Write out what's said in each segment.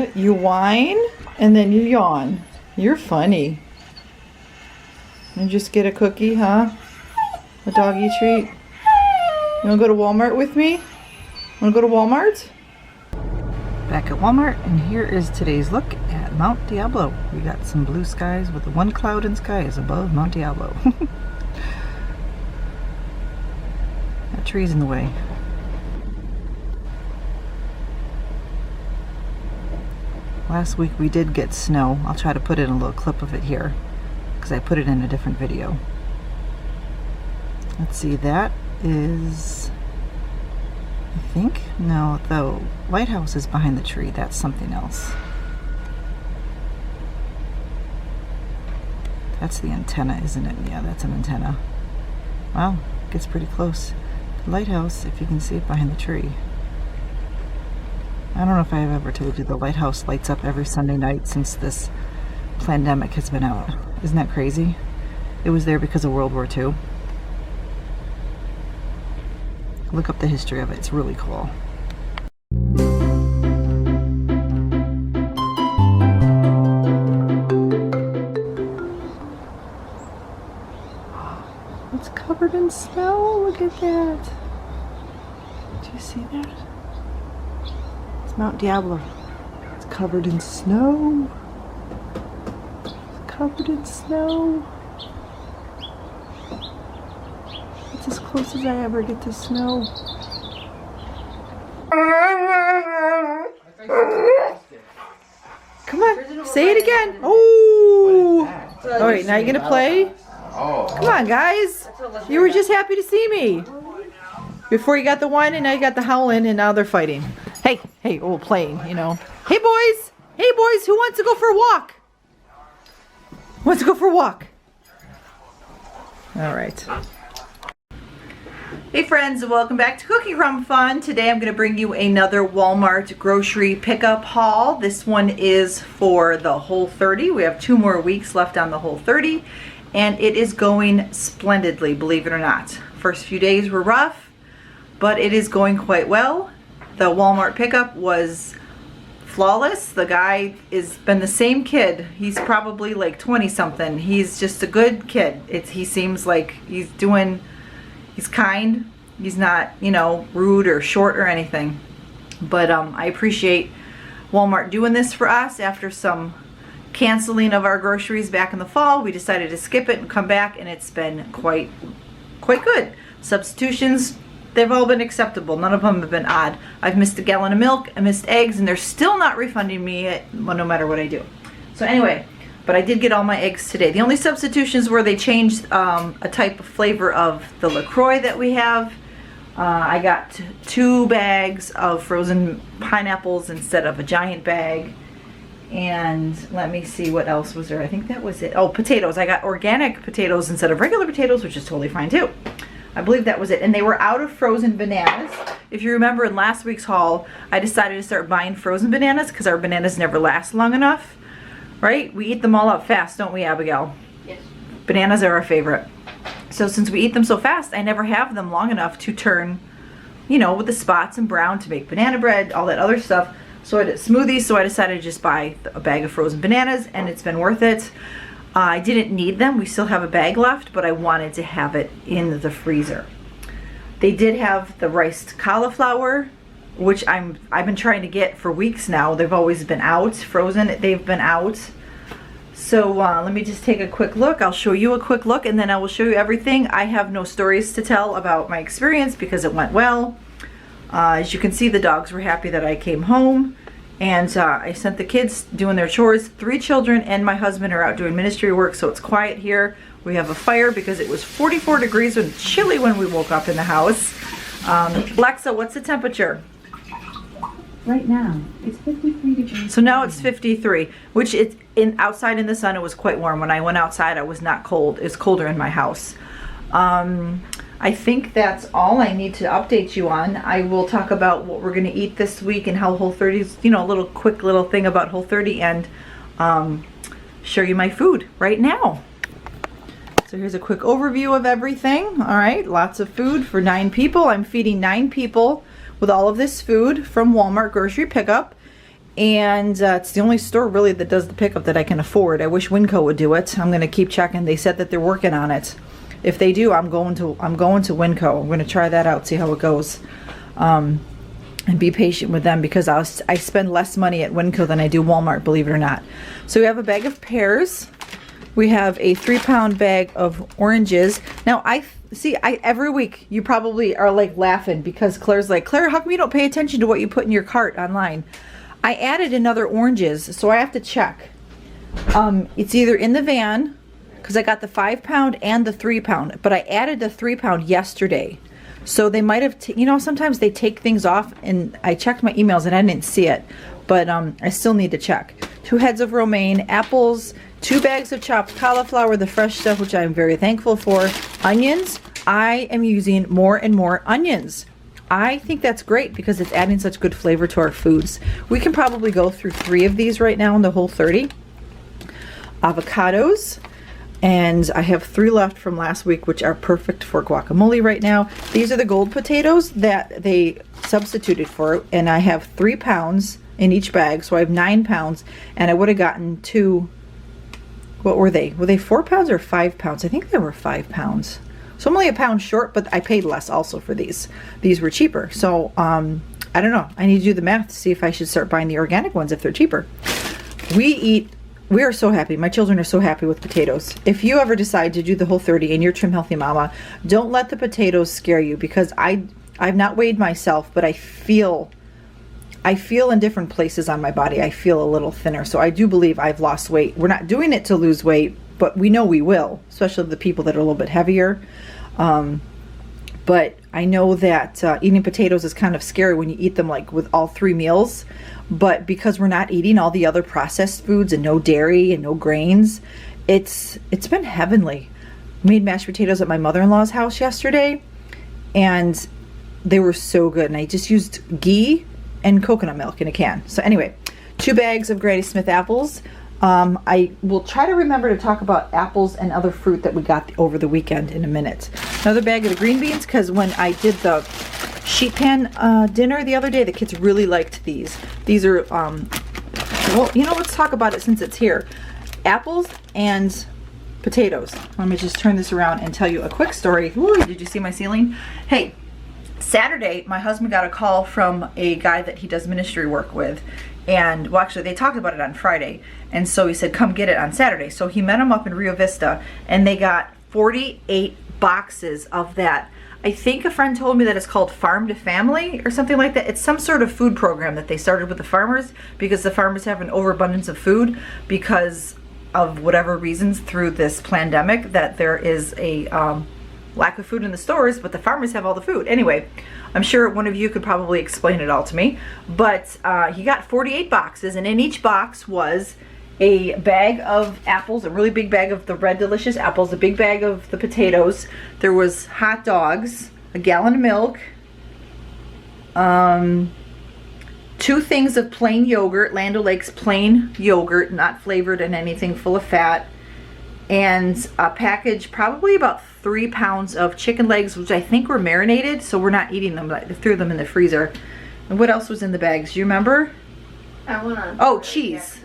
What? You whine and then you yawn. You're funny. And just get a cookie, huh? A doggy treat. You wanna go to Walmart with me? Wanna go to Walmart? Back at Walmart, and here is today's look at Mount Diablo. We got some blue skies with the one cloud in sky is above Mount Diablo. That tree's in the way. Last week we did get snow. I'll try to put in a little clip of it here because I put it in a different video. Let's see, that is, I think, no, the lighthouse is behind the tree. That's something else. That's the antenna, isn't it? Yeah, that's an antenna. Wow, gets pretty close. The lighthouse, if you can see it behind the tree. I don't know if I've ever told you the lighthouse lights up every Sunday night since this pandemic has been out. Isn't that crazy? It was there because of World War II. Look up the history of it. It's really cool. It's covered in snow. Look at that. Do you see that? It's Mount Diablo. It's covered in snow. It's covered in snow. It's as close as I ever get to snow. Come on, say it again. Oh! Alright, now you're gonna play? Come on, guys. You were just happy to see me. Before you got the one, and now you got the howling, and now they're fighting. Hey, hey, oh, playing, you know. Hey, boys. Hey, boys, who wants to go for a walk? Who wants to go for a walk? All right. Hey, friends, welcome back to Cookie Crumb Fun. Today I'm going to bring you another Walmart grocery pickup haul. This one is for the Whole30. We have 2 more weeks left on the Whole30, and it is going splendidly, believe it or not. First few days were rough, but it is going quite well. The Walmart pickup was flawless. The guy has been the same kid. He's probably like 20 something. He's just a good kid. He seems like he's kind. He's not, you know, rude or short or anything. But I appreciate Walmart doing this for us. After some canceling of our groceries back in the fall, we decided to skip it and come back, and it's been quite good. Substitutions, they've all been acceptable. None of them have been odd. I've missed a gallon of milk, I missed eggs, and they're still not refunding me no matter what I do. So anyway, but I did get all my eggs today. The only substitutions were they changed a type of flavor of the LaCroix that we have. I got 2 bags of frozen pineapples instead of a giant bag. And let me see, what else was there? I think that was it. Oh, potatoes. I got organic potatoes instead of regular potatoes, which is totally fine too. I believe that was it. And they were out of frozen bananas. If you remember in last week's haul, I decided to start buying frozen bananas because our bananas never last long enough. Right? We eat them all up fast, don't we, Abigail? Yes. Bananas are our favorite. So since we eat them so fast, I never have them long enough to turn, you know, with the spots and brown to make banana bread, all that other stuff. So I did smoothies, so I decided to just buy a bag of frozen bananas, and it's been worth it. I didn't need them. We still have a bag left, but I wanted to have it in the freezer. They did have the riced cauliflower, which I've been trying to get for weeks now. They've always been out, frozen. They've been out. So let me just take a quick look. I'll show you a quick look, and then I will show you everything. I have no stories to tell about my experience because it went well. As you can see, the dogs were happy that I came home, and I sent the kids doing their chores. 3 children and my husband are out doing ministry work, so it's quiet here. We have a fire because it was 44 degrees and chilly when we woke up in the house. Alexa, what's the temperature? Right now, it's 53 degrees. So now it's 53, which it's outside in the sun. It was quite warm. When I went outside, I was not cold. It's colder in my house. I think that's all I need to update you on. I will talk about what we're going to eat this week and how Whole30's, you know, a little quick little thing about Whole30, and show you my food right now. So here's a quick overview of everything. All right, lots of food for 9 people. I'm feeding 9 people with all of this food from Walmart grocery pickup. And it's the only store really that does the pickup that I can afford. I wish Winco would do it. I'm going to keep checking. They said that they're working on it. If they do, I'm going to Winco. I'm going to try that out, see how it goes, and be patient with them, because I spend less money at Winco than I do Walmart, believe it or not. So we have a bag of pears. We have a 3-pound bag of oranges. Now every week you probably are like laughing because Claire's like, Claire, how come you don't pay attention to what you put in your cart online? I added another oranges, so I have to check. It's either in the van, because I got the 5-pound and the 3-pound, but I added the 3-pound yesterday. So they might have, sometimes they take things off, and I checked my emails and I didn't see it, but I still need to check. 2 heads of romaine, apples, 2 bags of chopped cauliflower, the fresh stuff, which I'm very thankful for. Onions, I am using more and more onions. I think that's great because it's adding such good flavor to our foods. We can probably go through 3 of these right now in the whole 30. Avocados, and I have 3 left from last week, which are perfect for guacamole right now. These are the gold potatoes that they substituted for, and I have 3 pounds in each bag, so I have 9 pounds, and I would have gotten 2. What were they? Were they 4 pounds or 5 pounds? I think they were 5 pounds. So I'm only a pound short, but I paid less also for these. These were cheaper. So I don't know. I need to do the math to see if I should start buying the organic ones if they're cheaper. We are so happy. My children are so happy with potatoes. If you ever decide to do the whole 30 and you're Trim Healthy Mama, don't let the potatoes scare you, because I've not weighed myself, but I feel in different places on my body, I feel a little thinner. So I do believe I've lost weight. We're not doing it to lose weight, but we know we will, especially the people that are a little bit heavier. But I know that eating potatoes is kind of scary when you eat them like with all 3 meals. But because we're not eating all the other processed foods and no dairy and no grains, it's been heavenly. Made mashed potatoes at my mother-in-law's house yesterday, and they were so good. And I just used ghee and coconut milk in a can. So anyway, 2 bags of Granny Smith apples. I will try to remember to talk about apples and other fruit that we got over the weekend in a minute. Another bag of the green beans, because when I did the sheet pan dinner the other day, the kids really liked these. These are, well, let's talk about it since it's here. Apples and potatoes. Let me just turn this around and tell you a quick story. Ooh, did you see my ceiling? Hey, Saturday, my husband got a call from a guy that he does ministry work with. And, well, actually, they talked about it on Friday. And so he said, come get it on Saturday. So he met him up in Rio Vista, and they got 48 boxes of that. I think a friend told me that it's called Farm to Family or something like that. It's some sort of food program that they started with the farmers, because the farmers have an overabundance of food because of whatever reasons through this pandemic, that there is a lack of food in the stores, but the farmers have all the food. Anyway, I'm sure one of you could probably explain it all to me, but he got 48 boxes, and in each box was a bag of apples, a really big bag of the Red Delicious apples, a big bag of the potatoes. There was hot dogs, a gallon of milk, 2 things of plain yogurt, Land O'Lakes plain yogurt, not flavored in anything full of fat, and a package, probably about 3 pounds of chicken legs, which I think were marinated, so we're not eating them. I threw them in the freezer. And what else was in the bags? Do you remember? Oh, cheese.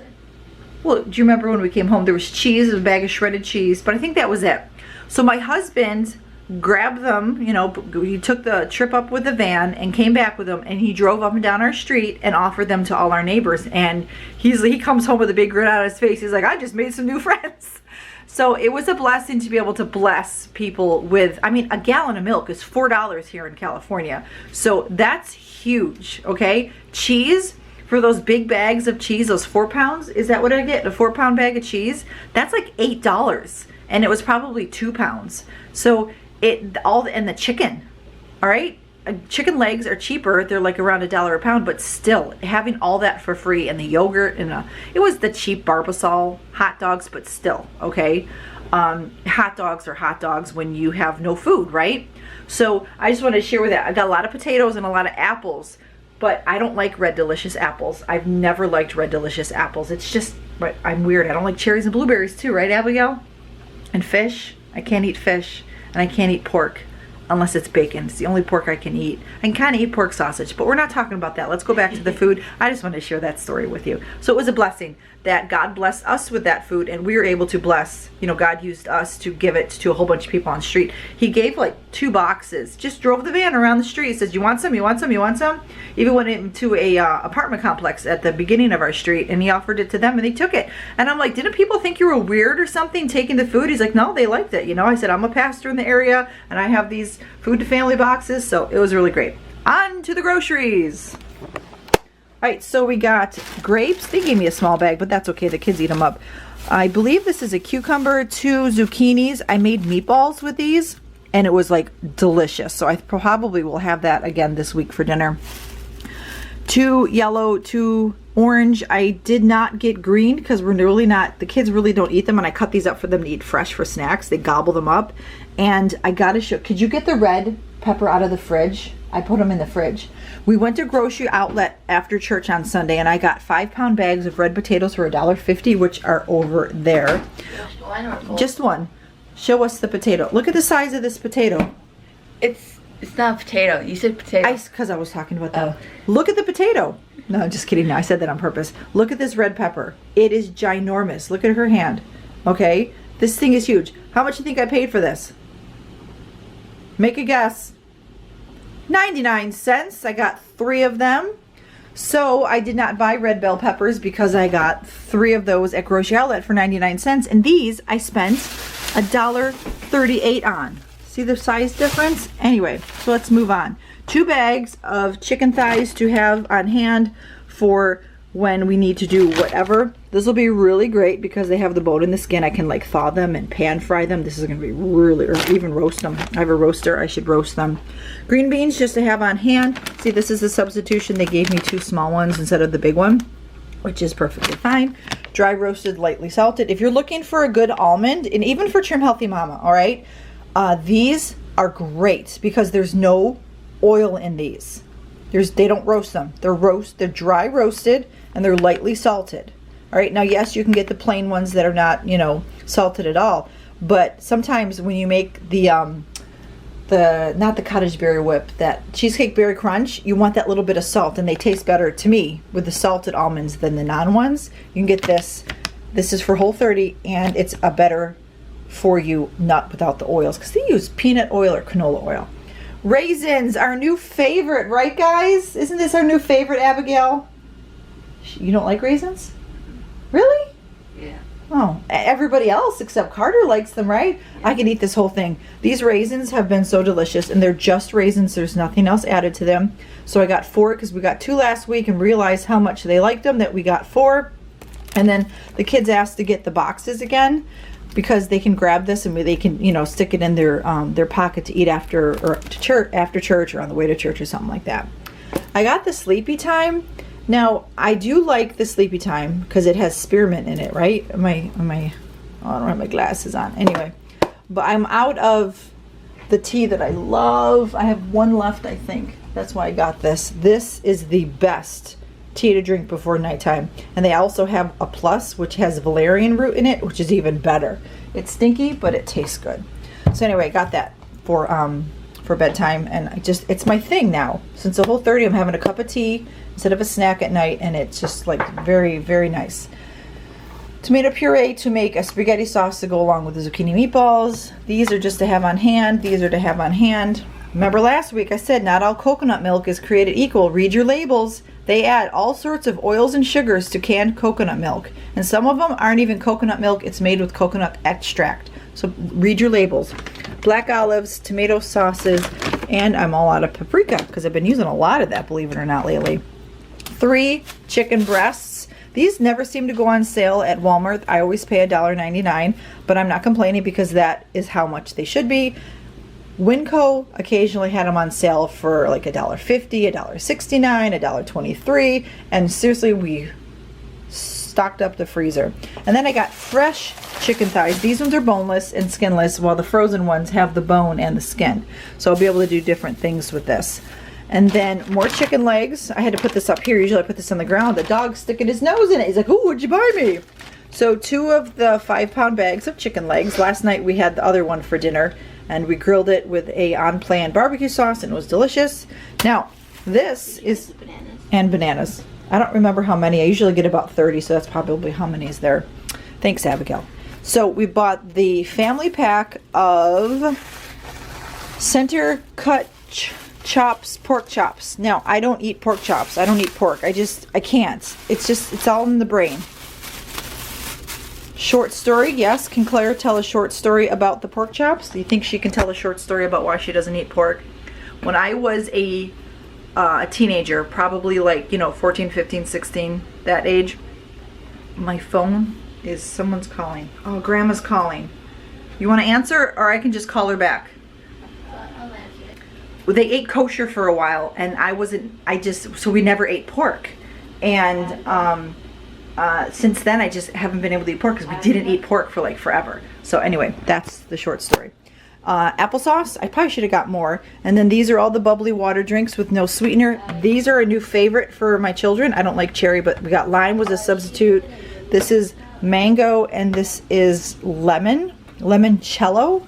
Well, do you remember when we came home, there was cheese, a bag of shredded cheese, but I think that was it. So my husband grabbed them, he took the trip up with the van and came back with them, and he drove up and down our street and offered them to all our neighbors. And he comes home with a big grin on his face. He's like, I just made some new friends. So it was a blessing to be able to bless people with, a gallon of milk is $4 here in California. So that's huge, okay? Cheese, for those big bags of cheese, those 4 pounds, is that what I get? A 4-pound bag of cheese? That's like $8. And it was probably 2 pounds. So and the chicken, all right? Chicken legs are cheaper. They're like around $1 a pound, but still having all that for free, and the yogurt, and it was the cheap Barbasol hot dogs, but still, okay? Hot dogs are hot dogs when you have no food, right? So I just wanted to share with that. I got a lot of potatoes and a lot of apples, but I don't like Red Delicious apples. I've never liked Red Delicious apples. It's just, but I'm weird. I don't like cherries and blueberries too, right, Abigail? And fish. I can't eat fish, and I can't eat pork. unless it's bacon. It's the only pork I can eat. I can kind of eat pork sausage, but we're not talking about that. Let's go back to the food. I just want to share that story with you. So it was a blessing that God blessed us with that food, and we were able to bless, you know, God used us to give it to a whole bunch of people on the street. He gave like 2 boxes, just drove the van around the street. He says, you want some, you want some, you want some? Even went into a apartment complex at the beginning of our street, and he offered it to them, and they took it. And I'm like, didn't people think you were weird or something taking the food? He's like, no, they liked it. You know, I said, I'm a pastor in the area, and I have these food to family boxes, so it was really great. On to the groceries. All right, so we got grapes. They gave me a small bag, but that's okay. The kids eat them up. I believe this is a cucumber, 2 zucchinis. I made meatballs with these, and it was like delicious. So I probably will have that again this week for dinner. 2 yellow, 2 orange. I did not get green because we're really not, the kids really don't eat them, and I cut these up for them to eat fresh for snacks. They gobble them up. And I gotta show, could you get the red pepper out of the fridge? I put them in the fridge. We went to grocery outlet after church on Sunday, and I got 5-pound bags of red potatoes for $1.50, which are over there. Just one. Show us the potato. Look at the size of this potato. It's not a potato. You said potato. Because I was talking about that. Look at the potato. No, just kidding. No, I said that on purpose. Look at this red pepper. It is ginormous. Look at her hand. Okay? This thing is huge. How much do you think I paid for this? Make a guess. 99 cents. I got 3 of them. So I did not buy red bell peppers because I got 3 of those at grocery outlet for 99 cents. And these I spent $1.38 on. See the size difference? Anyway, so let's move on. 2 bags of chicken thighs to have on hand for when we need to do whatever. This will be really great because they have the bone in the skin. I can like thaw them and pan fry them. This is going to be really, or even roast them. I have a roaster. I should roast them. Green beans just to have on hand. See, this is a substitution. They gave me 2 small ones instead of the big one, which is perfectly fine. Dry roasted, lightly salted. If you're looking for a good almond, and even for Trim Healthy Mama, all right, these are great because there's no oil in these. They don't roast them. They're dry roasted, and they're lightly salted. All right, now yes, you can get the plain ones that are not, you know, salted at all. But sometimes when you make the not the cottage berry whip, that cheesecake berry crunch, you want that little bit of salt, and they taste better to me with the salted almonds than the non ones. You can get this. This is for Whole30, and it's a better for you nut without the oils because they use peanut oil or canola oil. Raisins, our new favorite, right guys? Isn't this our new favorite, Abigail? You don't like raisins? Really? Yeah. Oh, everybody else except Carter likes them, right? Yeah. I can eat this whole thing. These raisins have been so delicious, and they're just raisins. There's nothing else added to them. So I got 4 because we got 2 last week and realized how much they liked them that we got 4. And then the kids asked to get the boxes again because they can grab this and they can, you know, stick it in their pocket to eat after church or on the way to church or something like that. I got the Sleepy Time. Now, I do like the Sleepy Time because it has spearmint in it, right? Oh, I don't have my glasses on. Anyway, but I'm out of the tea that I love. I have 1 left, I think. That's why I got this. This is the best tea to drink before nighttime. And they also have a plus, which has valerian root in it, which is even better. It's stinky, but it tastes good. So anyway, I got that for bedtime, and it's my thing now. Since the Whole30, I'm having a cup of tea instead of a snack at night, and it's just like very, very nice. Tomato puree to make a spaghetti sauce to go along with the zucchini meatballs. These are just to have on hand. These are to have on hand. Remember last week I said not all coconut milk is created equal. Read your labels. They add all sorts of oils and sugars to canned coconut milk, and some of them aren't even coconut milk. It's made with coconut extract. So read your labels. Black olives, tomato sauces, and I'm all out of paprika because I've been using a lot of that, believe it or not, lately. 3 chicken breasts. These never seem to go on sale at Walmart. I always pay $1.99, but I'm not complaining because that is how much they should be. Winco occasionally had them on sale for like $1.50, $1.69, $1.23, and seriously, we stocked up the freezer. And then I got fresh chicken thighs. These ones are boneless and skinless, while the frozen ones have the bone and the skin. So I'll be able to do different things with this. And then more chicken legs. I had to put this up here. Usually I put this on the ground. The dog's sticking his nose in it. He's like, "Ooh, what'd you buy me?" So 2 of the 5-pound bags of chicken legs. Last night we had the other one for dinner. and we grilled it with a on-plan barbecue sauce, and it was delicious. Now, this is and bananas. I don't remember how many. I usually get about 30, so that's probably how many is there. Thanks, Abigail. So we bought the family pack of center cut chops, pork chops. Now, I don't eat pork chops. I don't eat pork. I can't. It's all in the brain. Short story, yes. Can Claire tell a short story about the pork chops? Do you think she can tell a short story about why she doesn't eat pork? When I was a teenager, probably like, 14, 15, 16, that age, my phone is, someone's calling. Oh, Grandma's calling. You want to answer, or I can just call her back? I'll answer it. Well, they ate kosher for a while, and so we never ate pork. And since then, I just haven't been able to eat pork because we didn't eat pork for like forever. So anyway, that's the short story. Applesauce, I probably should have got more. And then these are all the bubbly water drinks with no sweetener. These are a new favorite for my children. I don't like cherry, but we got lime was a substitute. This is mango, and this is limoncello.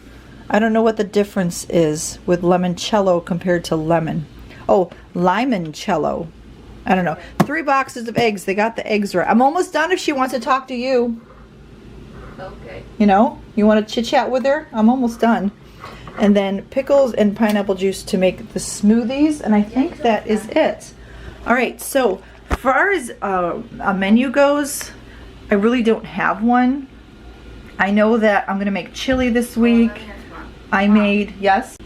I don't know what the difference is with limoncello compared to lemon. Oh, limoncello. I don't know. 3 boxes of eggs. They got the eggs right. I'm almost done if she wants to talk to you. Okay. You want to chit chat with her? I'm almost done. And then pickles and pineapple juice to make the smoothies, and I think that is it. All right, so as far as a menu goes, I really don't have one. I know that I'm gonna make chili this week. Yes?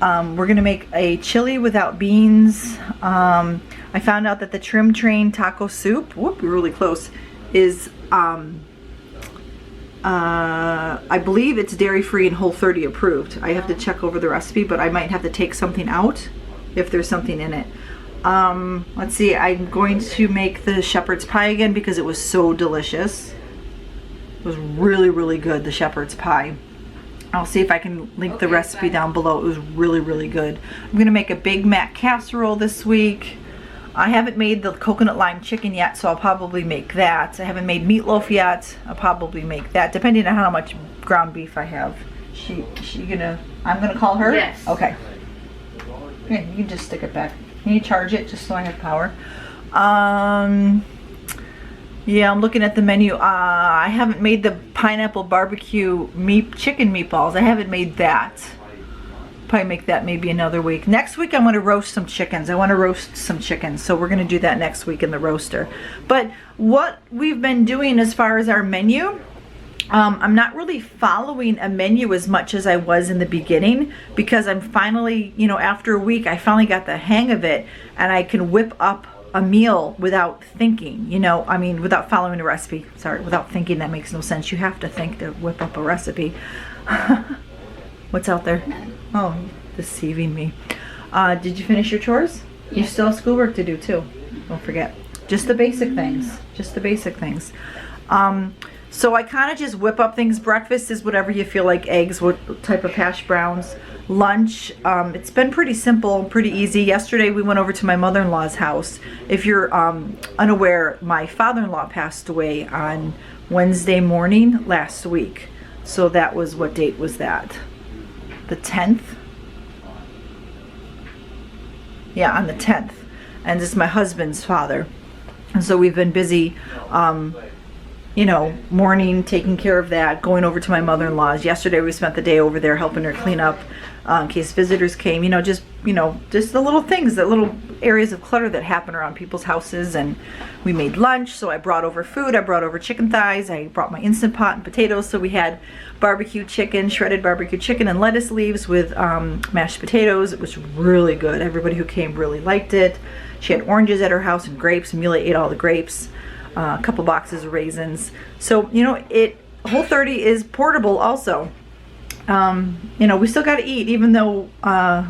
We're gonna make a chili without beans. I found out that the Trim Train taco soup, whoop, we're really close, is I believe it's dairy-free and Whole30 approved. I have to check over the recipe, but I might have to take something out if there's something in it. Let's see, I'm going to make the shepherd's pie again because it was so delicious. It was really, really good, the shepherd's pie. I'll see if I can link the recipe down below. It was really, really good. I'm gonna make a Big Mac casserole this week. I haven't made the coconut lime chicken yet, so I'll probably make that. I haven't made meatloaf yet. I'll probably make that, depending on how much ground beef I have. I'm gonna call her? Yes. Okay. Here, you can just stick it back. Can you charge it just so I have power? Yeah, I'm looking at the menu. I haven't made the pineapple barbecue chicken meatballs. I haven't made that. Probably make that maybe another week. Next week I'm going to roast some chickens. I want to roast some chickens, so we're going to do that next week in the roaster. But what we've been doing as far as our menu, I'm not really following a menu as much as I was in the beginning, because I'm finally, after a week, I finally got the hang of it, and I can whip up a meal without thinking, without following a recipe. Sorry, without thinking, that makes no sense. You have to think to whip up a recipe. What's out there? Oh, deceiving me. Did you finish your chores? Yes. You still have schoolwork to do too. Don't forget. Just the basic things. Just the basic things. So I kind of just whip up things. Breakfast is whatever you feel like. Eggs, what type of hash browns. Lunch, it's been pretty simple, pretty easy. Yesterday we went over to my mother-in-law's house. If you're unaware, my father-in-law passed away on Wednesday morning last week. So that was, what date was that? The 10th? Yeah, on the 10th. And this is my husband's father. And so we've been busy, morning, taking care of that, going over to my mother-in-law's. Yesterday we spent the day over there helping her clean up in case visitors came, just the little things, the little areas of clutter that happen around people's houses. And we made lunch, so I brought over food. I brought over chicken thighs. I brought my Instant Pot and potatoes, so we had barbecue chicken, shredded barbecue chicken and lettuce leaves with mashed potatoes. It was really good. Everybody who came really liked it. She had oranges at her house and grapes. Amelia ate all the grapes. A couple boxes of raisins. So, Whole30 is portable also. We still got to eat, even though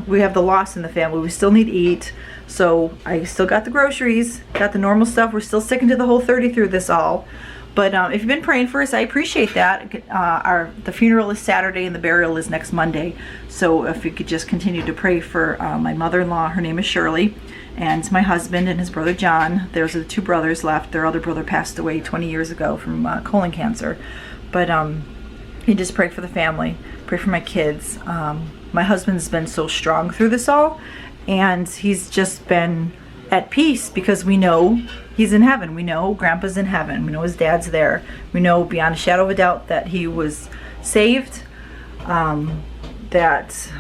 we have the loss in the family. We still need to eat. So I still got the groceries, got the normal stuff. We're still sticking to the Whole30 through this all. But if you've been praying for us, I appreciate that. The funeral is Saturday and the burial is next Monday. So if you could just continue to pray for my mother-in-law. Her name is Shirley. And my husband and his brother John. There's the 2 brothers left. Their other brother passed away 20 years ago from colon cancer. But you just pray for the family. Pray for my kids. My husband's been so strong through this all, and he's just been at peace because we know he's in heaven. We know Grandpa's in heaven. We know his dad's there. We know beyond a shadow of a doubt that he was saved, that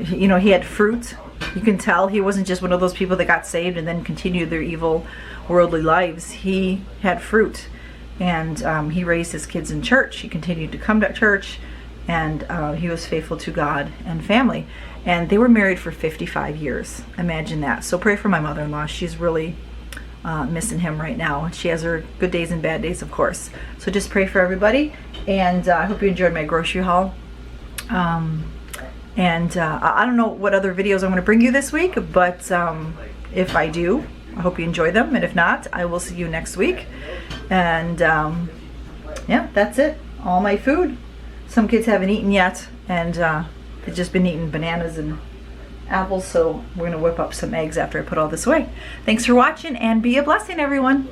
you know, he had fruit. You can tell he wasn't just one of those people that got saved and then continued their evil worldly lives. He had fruit, and he raised his kids in church. He continued to come to church, and he was faithful to God and family. And they were married for 55 years. Imagine that. So pray for my mother-in-law. She's really missing him right now. She has her good days and bad days, of course. So just pray for everybody. And I hope you enjoyed my grocery haul. I don't know what other videos I'm going to bring you this week, but if I do, I hope you enjoy them. And if not, I will see you next week. And yeah, that's it. All my food. Some kids haven't eaten yet, and they've just been eating bananas and apples, so we're going to whip up some eggs after I put all this away. Thanks for watching, and be a blessing, everyone.